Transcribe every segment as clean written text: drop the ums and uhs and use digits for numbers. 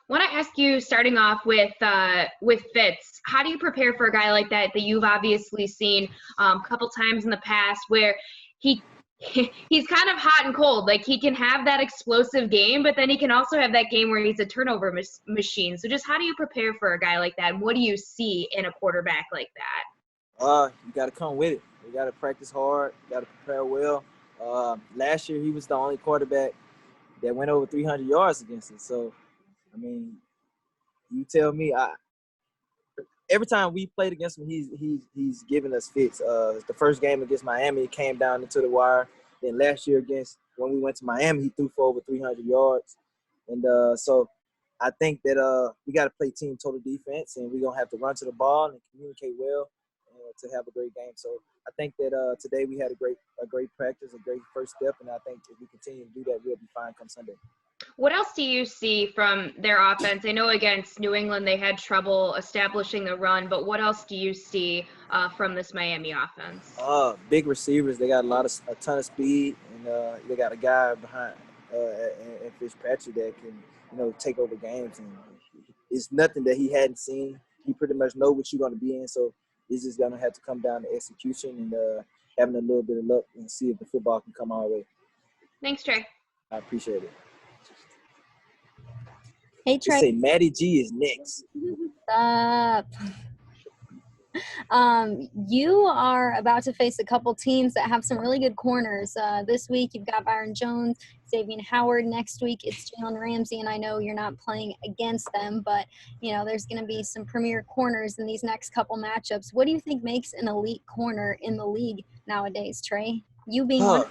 Want to ask you, starting off with Fitz, how do you prepare for a guy like that you've obviously seen a couple times in the past where he he's kind of hot and cold. Like he can have that explosive game, but then he can also have that game where he's a turnover machine. So just how do you prepare for a guy like that? And what do you see in a quarterback like that? You got to come with it. You got to practice hard. You got to prepare well. Last year, he was the only quarterback that went over 300 yards against us. So, I mean, you tell me. Every time we played against him, he's given us fits. The first game against Miami, it came down into the wire. Then last year when we went to Miami, he threw for over 300 yards. And so I think that we got to play team total defense, and we're going to have to run to the ball and communicate well to have a great game. So I think that today we had a great practice, a great first step, and I think if we continue to do that, we'll be fine come Sunday. What else do you see from their offense? I know against New England they had trouble establishing the run, but what else do you see from this Miami offense? Big receivers. They got a ton of speed, and they got a guy behind and Fitzpatrick that can take over games. And it's nothing that he hadn't seen. He pretty much know what you're going to be in. So it's just going to have to come down to execution and having a little bit of luck and see if the football can come our way. Thanks, Trey. I appreciate it. Hey, Trey. They say Maddie G is next. Stop. You are about to face a couple teams that have some really good corners. This week you've got Byron Jones, Xavier Howard. Next week it's Jalen Ramsey, and I know you're not playing against them, but there's going to be some premier corners in these next couple matchups. What do you think makes an elite corner in the league nowadays, Trey? You being one.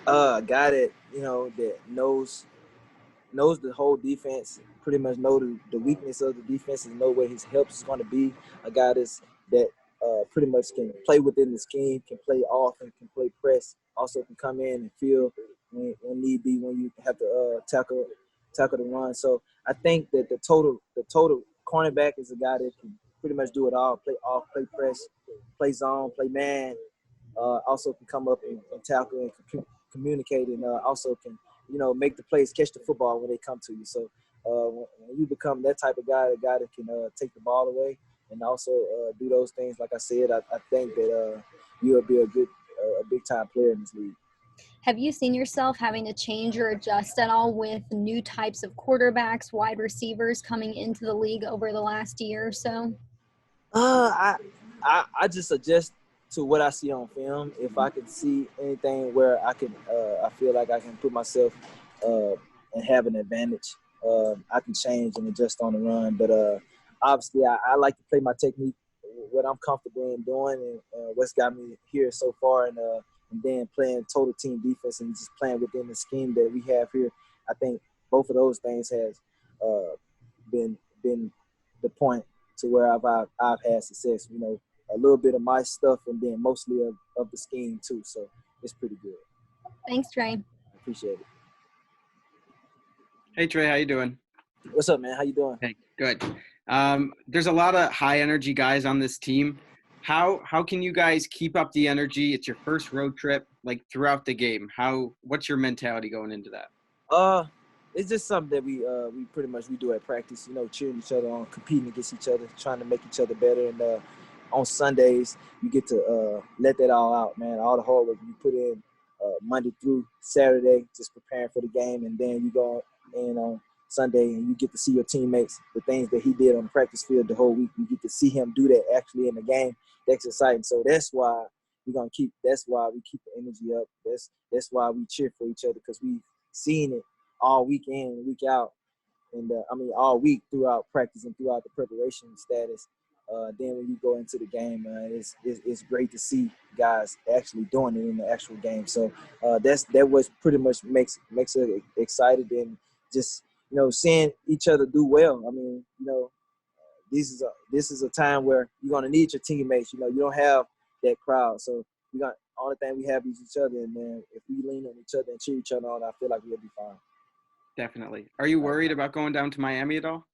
A guy that that knows the whole defense, pretty much know the weakness of the defense and know where his help is going to be. A guy that pretty much can play within the scheme, can play off and can play press. Also can come in and feel when need be, when you have to tackle the run. So I think that the total cornerback is a guy that can pretty much do it all: play off, play press, play zone, play man. Also can come up and tackle and communicate, and also can make the plays, catch the football when they come to you. So when you become that type of guy, a guy that can take the ball away and also do those things, like I said, I think that you'll be a big-time player in this league. Have you seen yourself having to change or adjust at all with new types of quarterbacks, wide receivers coming into the league over the last year or so? I just adjust to what I see on film. If I can see anything where I feel like I can put myself and have an advantage, I can change and adjust on the run. But obviously, I like to play my technique, what I'm comfortable in doing, and what's got me here so far, and then playing total team defense and just playing within the scheme that we have here. I think both of those things has been the point to where I've had success. A little bit of my stuff and then mostly of the scheme too. So it's pretty good. Thanks, Trey. I appreciate it. Hey, Trey, how you doing? What's up, man? How you doing? Hey, good. There's a lot of high energy guys on this team. How can you guys keep up the energy? It's your first road trip, like throughout the game. What's your mentality going into that? It's just something that we pretty much do at practice. Cheering each other on, competing against each other, trying to make each other better. And on Sundays, you get to let that all out, man. All the hard work you put in Monday through Saturday, just preparing for the game, and then you go in on Sunday and you get to see your teammates, the things that he did on the practice field the whole week. You get to see him do that actually in the game. That's exciting. So that's why that's why we keep the energy up. That's why we cheer for each other, because we've seen it all week in and week out. And all week throughout practice and throughout the preparation status. Then when you go into the game, it's great to see guys actually doing it in the actual game. So that was pretty much makes it excited, and just seeing each other do well. This is a time where you're gonna need your teammates. You don't have that crowd, so only thing we have is each other, and then if we lean on each other and cheer each other on, I feel like we'll be fine. Definitely. Are you worried about going down to Miami at all?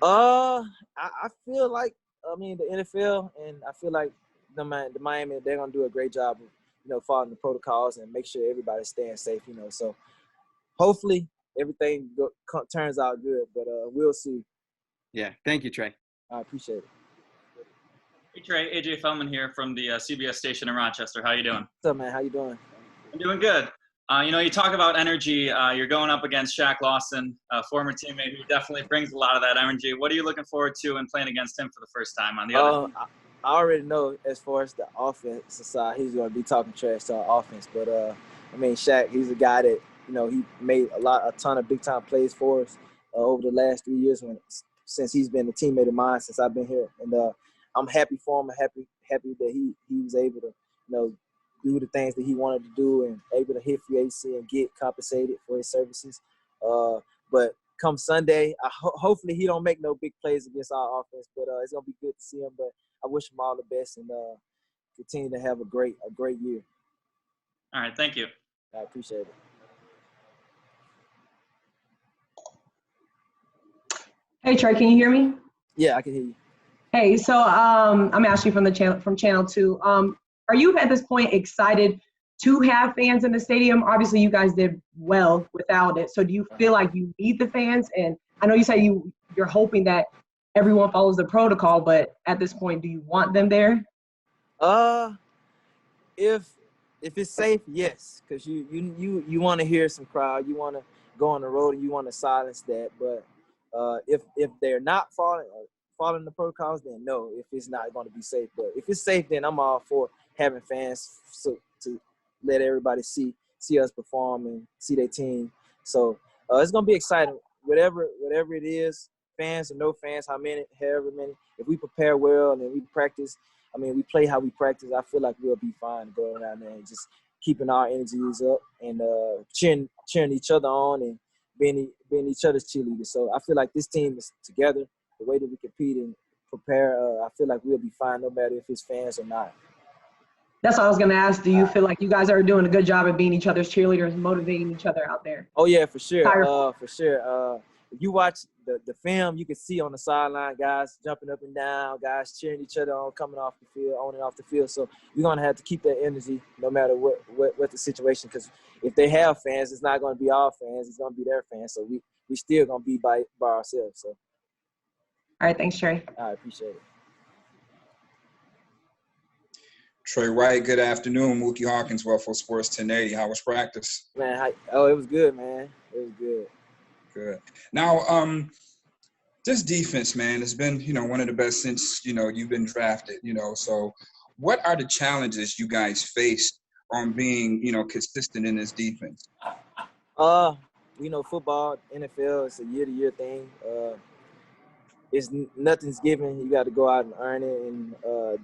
I feel like the NFL, and I feel like the Miami, they're gonna do a great job of following the protocols and make sure everybody's staying safe. So hopefully everything turns out good. But we'll see. Yeah. Thank you, Trey. I appreciate it. Hey Trey, AJ Feldman here from the CBS station in Rochester. How you doing? What's up, man? How you doing? I'm doing good. You talk about energy. You're going up against Shaq Lawson, a former teammate who definitely brings a lot of that energy. What are you looking forward to in playing against him for the first time on the other team? I already know as far as the offense side, he's going to be talking trash to our offense. But, Shaq, he's a guy that, he made a ton of big-time plays for us over the last 3 years since he's been a teammate of mine since I've been here. And I'm happy for him. I'm happy that he was able to, do the things that he wanted to do and able to hit free agency and get compensated for his services. But come Sunday, hopefully he don't make no big plays against our offense. But it's going to be good to see him. But I wish him all the best and continue to have a great year. All right, thank you. I appreciate it. Hey Trey, can you hear me? Yeah, I can hear you. Hey, so I'm Ashley from Channel 2. Are you at this point excited to have fans in the stadium? Obviously, you guys did well without it. So do you feel like you need the fans? And I know you say you're hoping that everyone follows the protocol, but at this point, do you want them there? If it's safe, yes, because you want to hear some crowd, you want to go on the road and you want to silence that. But if they're not following the protocols, then no, if it's not going to be safe. But if it's safe, then I'm all for having fans to let everybody see us perform and see their team. So it's going to be exciting. Whatever it is, fans or no fans, however many, if we prepare well and we practice, we play how we practice, I feel like we'll be fine going out there and just keeping our energies up and cheering each other on and being each other's cheerleaders. So I feel like this team is together. The way that we compete and prepare, I feel like we'll be fine no matter if it's fans or not. That's what I was going to ask. Do you feel like you guys are doing a good job of being each other's cheerleaders, motivating each other out there? Oh, yeah, for sure. For sure. If you watch the film, you can see on the sideline guys jumping up and down, guys cheering each other on, coming off the field, on and off the field. So we're going to have to keep that energy no matter what the situation, because if they have fans, it's not going to be our fans. It's going to be their fans. So we still going to be by ourselves. So. All right, thanks, Trey. I appreciate it. Trey Wright, good afternoon. Mookie Hawkins, Wellful Sports 1080. How was practice? Man, it was good, man. It was good. Good. Now, this defense, man, has been, one of the best since, you've been drafted, So what are the challenges you guys face on being, consistent in this defense? Football, NFL, it's a year-to-year thing. Nothing's given. You got to go out and earn it. And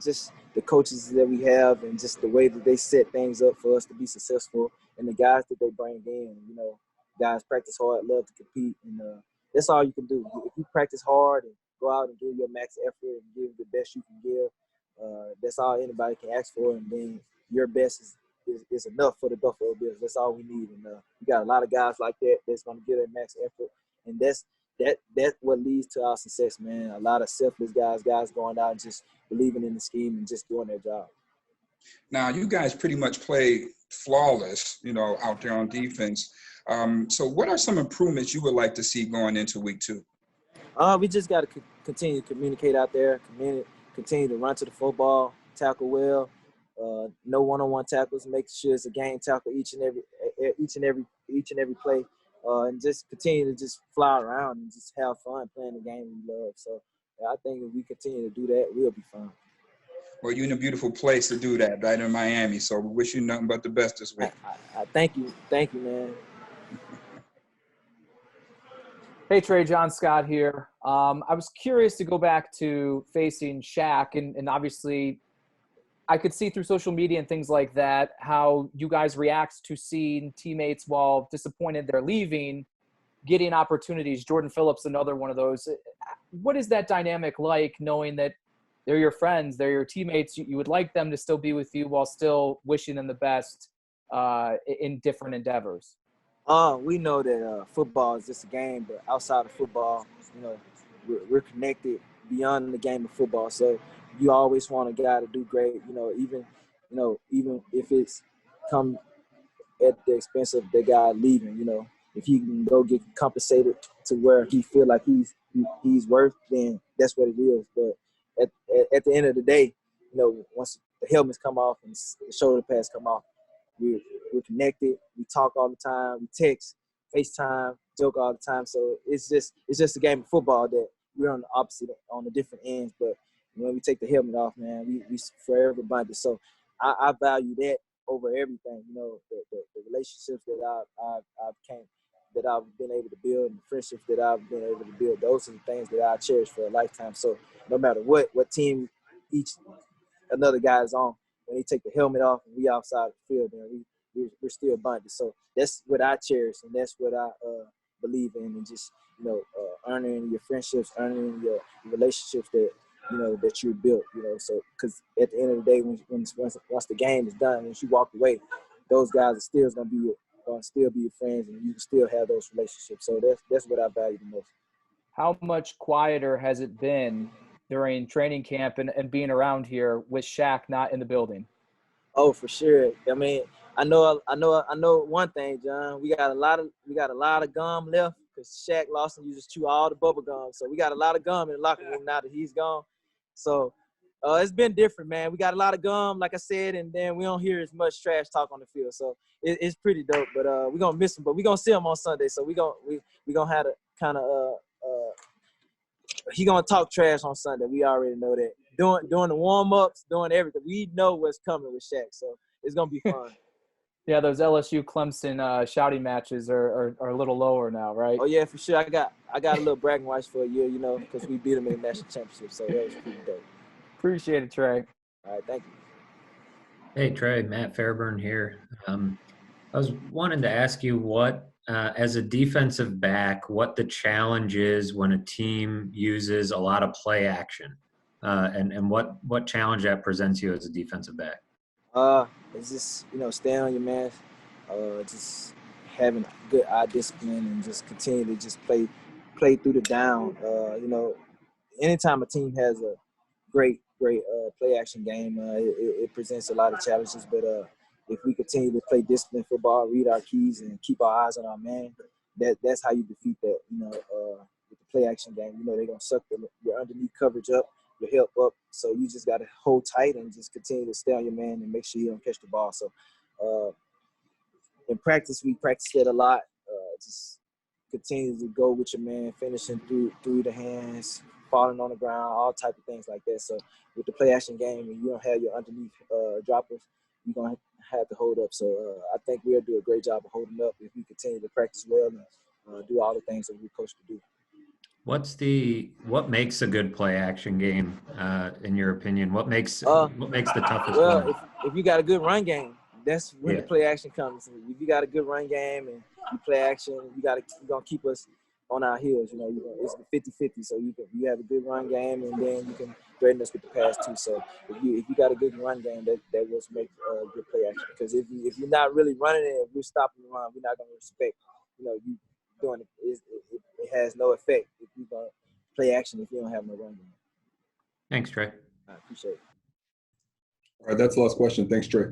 just the coaches that we have and just the way that they set things up for us to be successful and the guys that they bring in, guys practice hard, love to compete. And that's all you can do. If you practice hard and go out and give your max effort and give the best you can give, that's all anybody can ask for. And then your best is enough for the Buffalo Bills. That's all we need. And we got a lot of guys like that that's going to give their max effort. And that's what leads to our success, man. A lot of selfless guys going out and just believing in the scheme and just doing their job. Now, you guys pretty much play flawless, out there on defense. So what are some improvements you would like to see going into week 2? We just got to continue to communicate out there, continue to run to the football, tackle well, no one-on-one tackles, make sure it's a game tackle each and every play. And just continue to just fly around and just have fun playing the game we love. So I think if we continue to do that, we'll be fine. Well, you're in a beautiful place to do that, right in Miami. So we wish you nothing but the best this week. I thank you. Thank you, man. Hey, Trey, John Scott here. I was curious to go back to facing Shaq, and obviously I could see through social media and things like that how you guys react to seeing teammates, while disappointed they're leaving, getting opportunities. Jordan Phillips, another one of those. What is that dynamic like, knowing that they're your friends, they're your teammates, you would like them to still be with you while still wishing them the best in different endeavors? We know that football is just a game, but outside of football, we're connected beyond the game of football. So you always want a guy to do great, even if it's come at the expense of the guy leaving, if he can go get compensated to where he feel like he's worth, then that's what it is. But at the end of the day, once the helmets come off and the shoulder pads come off, we're connected. We talk all the time. We text, FaceTime, joke all the time. So it's just a game of football that we're on the different ends. But when we take the helmet off, man, we forever bonded. So I value that over everything. The relationships that I've been able to build, and the friendships that I've been able to build. Those are the things that I cherish for a lifetime. So no matter what team another guy is on, when he take the helmet off and we outside the field, man, we're still bonded. So that's what I cherish, and that's what I believe in, and just earning your friendships, earning your relationships that you built. So because at the end of the day, once the game is done, once you walk away, those guys are still going to be your friends, and you can still have those relationships. So that's what I value the most. How much quieter has it been during training camp and being around here with Shaq not in the building? Oh, for sure. I mean, I know one thing, John. We got a lot of gum left because Shaq Lawson used to chew all the bubble gum. So we got a lot of gum in the locker room now that he's gone. So it's been different, man. We got a lot of gum, like I said, and then we don't hear as much trash talk on the field. So it's pretty dope. But we're gonna miss him. But we're gonna see him on Sunday. So we gonna have to kind of he gonna talk trash on Sunday. We already know that. Doing the warm-ups, doing everything. We know what's coming with Shaq, so it's gonna be fun. Yeah, those LSU Clemson shouting matches are a little lower now, right? Oh yeah, for sure. I got a little bragging rights for a year, because we beat them in the national championship, so that was pretty dope. Appreciate it, Trey. All right, thank you. Hey Trey, Matt Fairburn here. I was wanting to ask you what, as a defensive back, what the challenge is when a team uses a lot of play action, and what challenge that presents you as a defensive back. It's just staying on your man, just having good eye discipline, and just continue to just play through the down. Anytime a team has a great play action game, it presents a lot of challenges. But if we continue to play disciplined football, read our keys, and keep our eyes on our man, that's how you defeat that. With the play action game, they're gonna suck your underneath coverage up, your help up. So you just got to hold tight and just continue to stay on your man and make sure you don't catch the ball. So in practice, we practice that a lot. Just continue to go with your man, finishing through the hands, falling on the ground, all type of things like that. So with the play action game, and you don't have your underneath droppers, you're going to have to hold up. So I think we'll do a great job of holding up if we continue to practice well and do all the things that we're coached to do. What makes a good play action game, in your opinion? What makes the toughest one? If you got a good run game, that's when the play action comes. If you got a good run game and you play action, you're gonna keep us on our heels. It's 50-50. So you have a good run game, and then you can threaten us with the pass too. So if you got a good run game, that will make good play action. Because if you're not really running it, if we're stopping the run, we're not gonna respect you doing it. It has no effect if you're gonna play action if you don't have no run game. Thanks, Trey. I appreciate it. All right, that's the last question. Thanks, Trey.